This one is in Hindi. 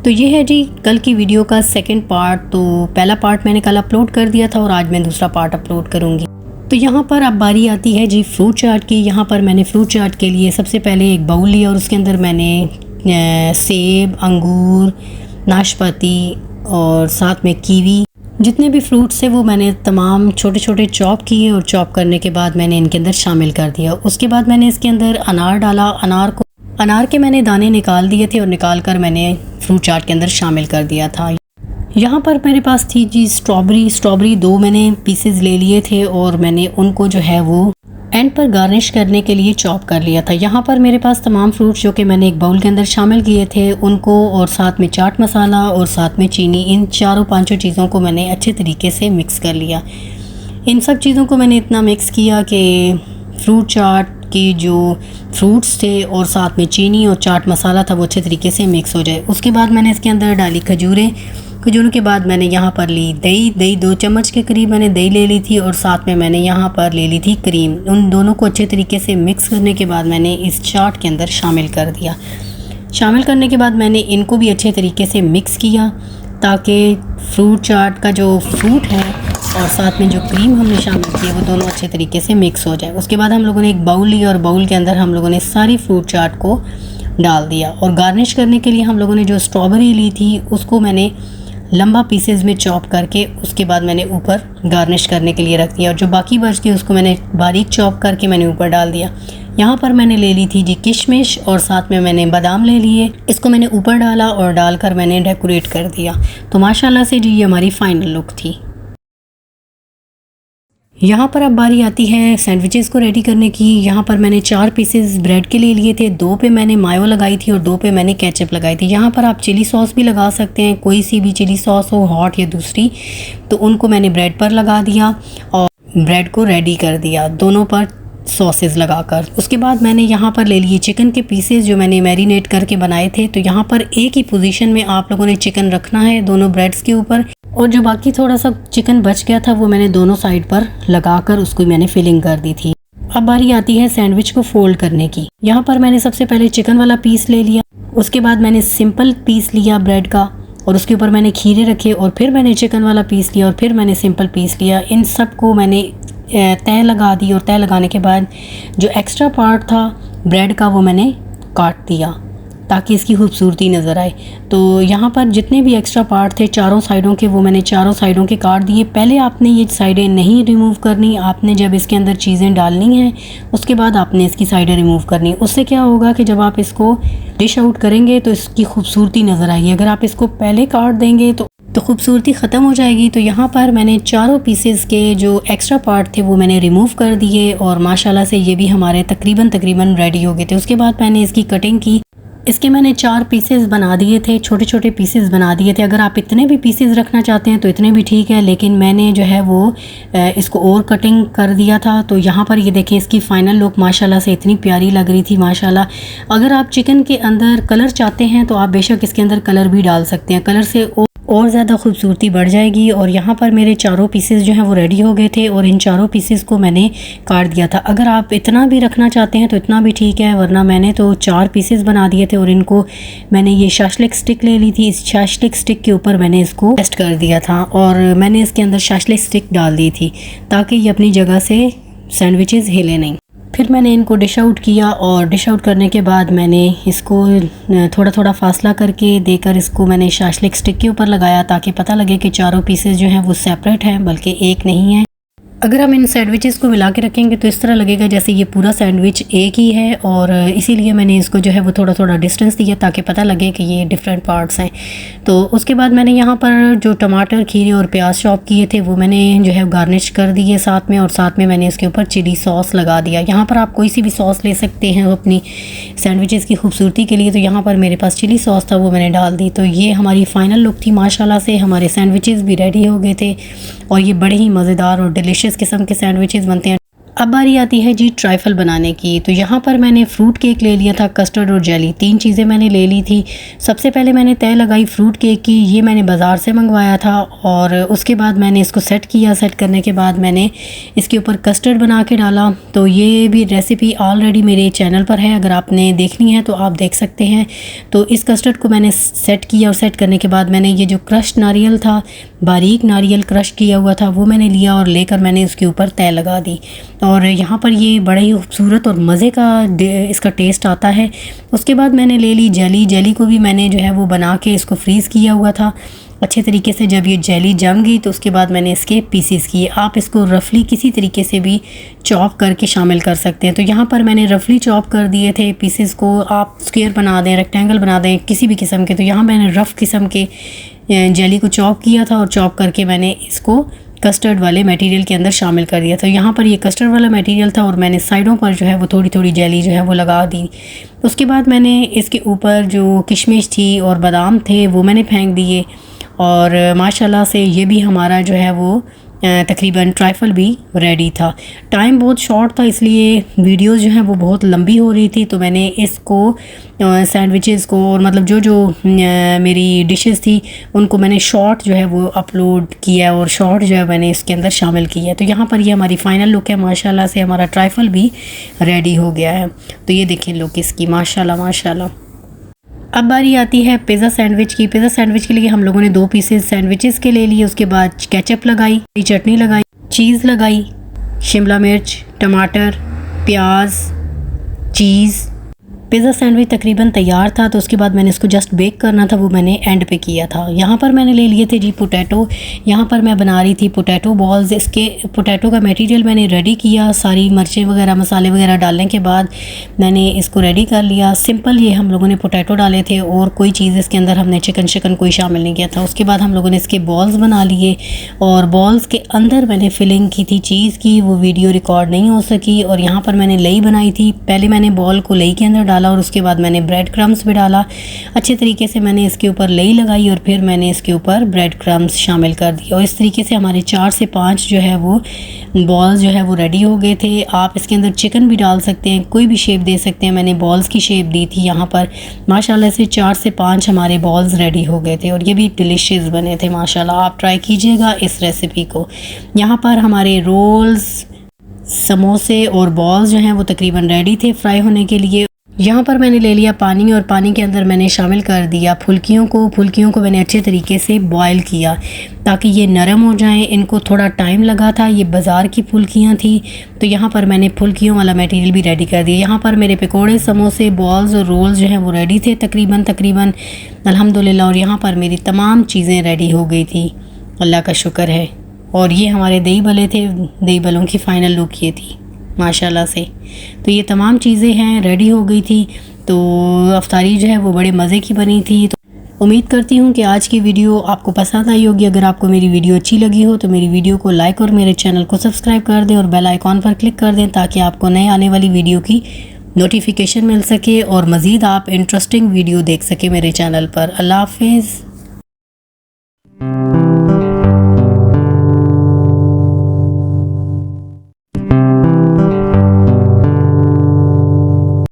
तो ये है जी कल की वीडियो का सेकंड पार्ट। तो पहला पार्ट मैंने कल अपलोड कर दिया था और आज मैं दूसरा पार्ट अपलोड करूँगी। तो यहाँ पर अब बारी आती है जी फ्रूट चाट की। यहाँ पर मैंने फ्रूट चाट के लिए सबसे पहले एक बाउल लिया और उसके अंदर मैंने सेब, अंगूर, नाशपाती और साथ में कीवी, जितने भी फ्रूट्स थे वो मैंने तमाम छोटे छोटे चॉप किए और चॉप करने के बाद मैंने इनके अंदर शामिल कर दिया। उसके बाद मैंने इसके अंदर अनार डाला। अनार के मैंने दाने निकाल दिए थे और निकाल कर मैंने फ्रूट चाट के अंदर शामिल कर दिया था। यहाँ पर मेरे पास थी जी स्ट्रॉबेरी 2 मैंने पीसेस ले लिए थे और मैंने उनको जो है वो एंड पर गार्निश करने के लिए चॉप कर लिया था। यहाँ पर मेरे पास तमाम फ्रूट्स जो कि मैंने एक बाउल के अंदर शामिल किए थे उनको, और साथ में चाट मसाला और साथ में चीनी, इन 4-5 चीज़ों को मैंने अच्छे तरीके से मिक्स कर लिया। इन सब चीज़ों को मैंने इतना मिक्स किया कि फ्रूट चाट की जो फ्रूट्स थे और साथ में चीनी और चाट मसाला था वो अच्छे तरीके से मिक्स हो जाए। उसके बाद मैंने इसके अंदर डाली खजूरों के बाद मैंने यहाँ पर ली दही 2 चम्मच के करीब मैंने दही ले ली थी और साथ में मैंने यहाँ पर ले ली थी क्रीम। उन दोनों को अच्छे तरीके से मिक्स करने के बाद मैंने इस चाट के अंदर शामिल कर दिया। शामिल करने के बाद मैंने इनको भी अच्छे तरीके से मिक्स किया ताकि फ्रूट चाट का जो फ्रूट है और साथ में जो क्रीम हमने शामिल की है वो दोनों अच्छे तरीके से मिक्स हो जाए। उसके बाद हम लोगों ने एक बाउल लिया और बाउल के अंदर हम लोगों ने सारी फ्रूट चाट को डाल दिया। और गार्निश करने के लिए हम लोगों ने जो स्ट्रॉबेरी ली थी उसको मैंने लंबा पीसेस में चॉप करके उसके बाद मैंने ऊपर गार्निश करने के लिए रख दिया, और जो बाकी बच गई उसको मैंने बारीक चॉप करके मैंने ऊपर डाल दिया। यहाँ पर मैंने ले ली थी जी किशमिश और साथ में मैंने बादाम ले लिए, इसको मैंने ऊपर डाला और डालकर मैंने डेकोरेट कर दिया। तो माशाल्लाह से जी ये हमारी फाइनल लुक थी। यहाँ पर अब बारी आती है सैंडविचेस को रेडी करने की। यहाँ पर मैंने 4 पीसेस ब्रेड के लिए लिए थे, 2 पे मैंने मायो लगाई थी और 2 पे मैंने केचप लगाई थी। यहाँ पर आप चिली सॉस भी लगा सकते हैं, कोई सी भी चिली सॉस हो, हॉट या दूसरी। तो उनको मैंने ब्रेड पर लगा दिया और ब्रेड को रेडी कर दिया दोनों पर सॉसेस लगाकर। उसके बाद मैंने यहाँ पर ले लिए चिकन के पीसेस जो मैंने मैरिनेट करके बनाए थे। तो यहाँ पर एक ही पोजीशन में आप लोगों ने चिकन रखना है दोनों ब्रेड्स के ऊपर, और जो बाकी थोड़ा सा चिकन बच गया था वो मैंने दोनों साइड पर लगाकर उसको मैंने फिलिंग कर दी थी। अब बारी आती है सैंडविच को फोल्ड करने की। यहाँ पर मैंने सबसे पहले चिकन वाला पीस ले लिया, उसके बाद मैंने सिंपल पीस लिया ब्रेड का और उसके ऊपर मैंने खीरे रखे, और फिर मैंने चिकन वाला पीस लिया और फिर मैंने सिंपल पीस लिया। इन सब को मैंने तय लगा दी और तय लगाने के बाद जो एक्स्ट्रा पार्ट था ब्रेड का वो मैंने काट दिया ताकि इसकी खूबसूरती नज़र आए। तो यहाँ पर जितने भी एक्स्ट्रा पार्ट थे चारों साइडों के वो मैंने चारों साइडों के काट दिए। पहले आपने ये साइडें नहीं रिमूव करनी, आपने जब इसके अंदर चीज़ें डालनी हैं उसके बाद आपने इसकी साइडें रिमूव करनी। उससे क्या होगा कि जब आप इसको डिश आउट करेंगे तो इसकी खूबसूरती नज़र आएगी। अगर आप इसको पहले काट देंगे तो खूबसूरती ख़त्म हो जाएगी। तो यहाँ पर मैंने चारों पीसेस के जो एक्स्ट्रा पार्ट थे वो मैंने रिमूव कर दिए और माशाल्लाह से ये भी हमारे तकरीबन रेडी हो गए थे। उसके बाद मैंने इसकी कटिंग की। इसके मैंने 4 पीसेस बना दिए थे, छोटे छोटे पीसेस बना दिए थे। अगर आप इतने भी पीसेस रखना चाहते हैं तो इतने भी ठीक है, लेकिन मैंने जो है वो इसको और कटिंग कर दिया था। तो यहाँ पर ये देखें इसकी फ़ाइनल लुक माशाल्लाह से इतनी प्यारी लग रही थी माशाल्लाह। अगर आप चिकन के अंदर कलर चाहते हैं तो आप बेशक इसके अंदर कलर भी डाल सकते हैं, कलर से और ज़्यादा खूबसूरती बढ़ जाएगी। और यहाँ पर मेरे चारों पीसेस जो हैं वो रेडी हो गए थे और इन चारों पीसेस को मैंने काट दिया था। अगर आप इतना भी रखना चाहते हैं तो इतना भी ठीक है, वरना मैंने तो 4 पीसेस बना दिए थे और इनको मैंने ये शाशलिक स्टिक ले ली थी। इस शाशलिक स्टिक के ऊपर मैंने इसको रेस्ट कर दिया था और मैंने इसके अंदर शाशलिक स्टिक डाल दी थी ताकि ये अपनी जगह से सैंडविचेस हिले नहीं। फिर मैंने इनको डिश आउट किया और डिश आउट करने के बाद मैंने इसको थोड़ा थोड़ा फासला करके देकर इसको मैंने शाशलिक स्टिक के ऊपर लगाया ताकि पता लगे कि चारों पीसेस जो हैं वो सेपरेट हैं, बल्कि एक नहीं है। अगर हम इन सैंडविचेस को मिला के रखेंगे तो इस तरह लगेगा जैसे ये पूरा सैंडविच एक ही है, और इसीलिए मैंने इसको जो है वो थोड़ा थोड़ा डिस्टेंस दिया ताकि पता लगे कि ये डिफरेंट पार्ट्स हैं। तो उसके बाद मैंने यहाँ पर जो टमाटर, खीरे और प्याज चॉप किए थे वो मैंने जो है गार्निश कर दिए साथ में, और साथ में मैंने इसके ऊपर चिली सॉस लगा दिया। यहाँ पर आप कोई सी भी सॉस ले सकते हैं अपनी सैंडविचेस की खूबसूरती के लिए। तो यहाँ पर मेरे पास चिली सॉस था वो मैंने डाल दी। तो ये हमारी फ़ाइनल लुक थी माशाल्लाह से। हमारे सैंडविचेस भी रेडी हो गए थे और ये बड़े ही मज़ेदार और डिलीशियस किस्म के सैंडविचेस बनते हैं। अब बारी आती है जी ट्राइफल बनाने की। तो यहाँ पर मैंने फ्रूट केक ले लिया था, कस्टर्ड और जेली, 3 चीज़ें मैंने ले ली थी। सबसे पहले मैंने तय लगाई फ्रूट केक की, ये मैंने बाज़ार से मंगवाया था। और उसके बाद मैंने इसको सेट किया। सेट करने के बाद मैंने इसके ऊपर कस्टर्ड बना के डाला। तो ये भी रेसिपी ऑलरेडी मेरे चैनल पर है, अगर आपने देखनी है तो आप देख सकते हैं। तो इस कस्टर्ड को मैंने सेट किया और सेट करने के बाद मैंने ये जो क्रश नारियल था, बारीक नारियल क्रश किया हुआ था, वो मैंने लिया और लेकर मैंने उसके ऊपर तय लगा दी। और यहाँ पर ये बड़ा ही खूबसूरत और मज़े का इसका टेस्ट आता है। उसके बाद मैंने ले ली जेली। जेली को भी मैंने जो है वो बना के इसको फ्रीज़ किया हुआ था अच्छे तरीके से। जब ये जेली जम गई तो उसके बाद मैंने इसके पीसीस किए। आप इसको रफली किसी तरीके से भी चॉप करके शामिल कर सकते हैं। तो यहाँ पर मैंने रफली चॉप कर दिए थे पीसेस को। आप स्क्वायर बना दें, रेक्टेंगल बना दें, किसी भी किस्म के। तो यहाँ मैंने रफ़ किस्म के जेली को चॉप किया था और चॉप करके मैंने इसको कस्टर्ड वाले मटेरियल के अंदर शामिल कर दिया था। यहाँ पर ये कस्टर्ड वाला मटेरियल था और मैंने साइडों पर जो है वो थोड़ी थोड़ी जेली जो है वो लगा दी। उसके बाद मैंने इसके ऊपर जो किशमिश थी और बादाम थे वो मैंने फेंक दिए। और माशाल्लाह से ये भी हमारा जो है वो तकरीबन ट्राइफल भी रेडी था। टाइम बहुत शॉर्ट था, इसलिए वीडियो जो है वो बहुत लंबी हो रही थी। तो मैंने इसको सैंडविचेस को और मतलब जो मेरी डिशेस थी उनको मैंने शॉर्ट जो है वो अपलोड किया और शॉर्ट जो है मैंने इसके अंदर शामिल किया है। तो यहाँ पर ये हमारी फ़ाइनल लुक है। माशाल्लाह से हमारा ट्राइफल भी रेडी हो गया है। तो ये देखें लुक इसकी, माशाल्लाह माशाल्लाह। अब बारी आती है पिज़्ज़ा सैंडविच की। पिज़्ज़ा सैंडविच के लिए हम लोगों ने 2 पीसेस सैंडविचेस के ले लिए। उसके बाद केचप लगाई, चटनी लगाई, चीज़ लगाई, शिमला मिर्च, टमाटर, प्याज, चीज़। पिज़्ज़ा सैंडविच तकरीबन तैयार था। तो उसके बाद मैंने इसको जस्ट बेक करना था, वो मैंने एंड पे किया था। यहाँ पर मैंने ले लिए थे जी पोटैटो। यहाँ पर मैं बना रही थी पोटैटो बॉल्स। इसके पोटैटो का मटेरियल मैंने रेडी किया। सारी मिर्चें वगैरह मसाले वगैरह डालने के बाद मैंने इसको रेडी कर लिया। सिंपल ये हम लोगों ने पोटैटो डाले थे और कोई चीज़ इसके अंदर हमने चिकन कोई शामिल नहीं किया था। उसके बाद हम लोगों ने इसके बॉल्स बना लिए और बॉल्स के अंदर मैंने फिलिंग की थी चीज़ की, वो वीडियो रिकॉर्ड नहीं हो सकी। और यहाँ पर मैंने लई बनाई थी। पहले मैंने बॉल को लई के अंदर डाला और उसके बाद मैंने ब्रेड क्रम्स भी डाला। अच्छे तरीके से मैंने इसके ऊपर लई लगाई और फिर मैंने इसके ऊपर ब्रेड क्रम्स शामिल कर दिए। और इस तरीके से हमारे 4 से 5 जो है वो बॉल्स जो है वो रेडी हो गए थे। आप इसके अंदर चिकन भी डाल सकते हैं, कोई भी शेप दे सकते हैं। मैंने बॉल्स की शेप दी थी यहाँ पर। माशाल्लाह से 4 से 5 हमारे बॉल्स रेडी हो गए थे और ये भी डिलीशियस बने थे माशाल्लाह। आप ट्राई कीजिएगा इस रेसिपी को। यहाँ पर हमारे रोल्स, समोसे और बॉल्स जो हैं वो तकरीबन रेडी थे फ्राई होने के लिए। यहाँ पर मैंने ले लिया पानी और पानी के अंदर मैंने शामिल कर दिया फुल्कियों को। फुल्कियों को मैंने अच्छे तरीके से बॉयल किया ताकि ये नरम हो जाएं। इनको थोड़ा टाइम लगा था, ये बाज़ार की फुल्कियाँ थी। तो यहाँ पर मैंने फुल्कियों वाला मटेरियल भी रेडी कर दिया। यहाँ पर मेरे पकोड़े, समोसे, बॉल्स और रोल्स जो हैं वो रेडी थे तकरीबन अल्हम्दुलिल्लाह। और यहाँ पर मेरी तमाम चीज़ें रेडी हो गई थी, अल्लाह का शुक्र है। और ये हमारे दही भले थे, दही भलों की फ़ाइनल लुक ये थी माशाल्लाह से। तो ये तमाम चीज़ें हैं रेडी हो गई थी। तो अफ्तारी जो है वो बड़े मज़े की बनी थी। तो उम्मीद करती हूँ कि आज की वीडियो आपको पसंद आई होगी। अगर आपको मेरी वीडियो अच्छी लगी हो तो मेरी वीडियो को लाइक और मेरे चैनल को सब्सक्राइब कर दें और बेल आइकॉन पर क्लिक कर दें ताकि आपको नए आने वाली वीडियो की नोटिफिकेशन मिल सके और मज़ीद आप इंटरेस्टिंग वीडियो देख सके मेरे चैनल पर। अल्लाह हाफिज़।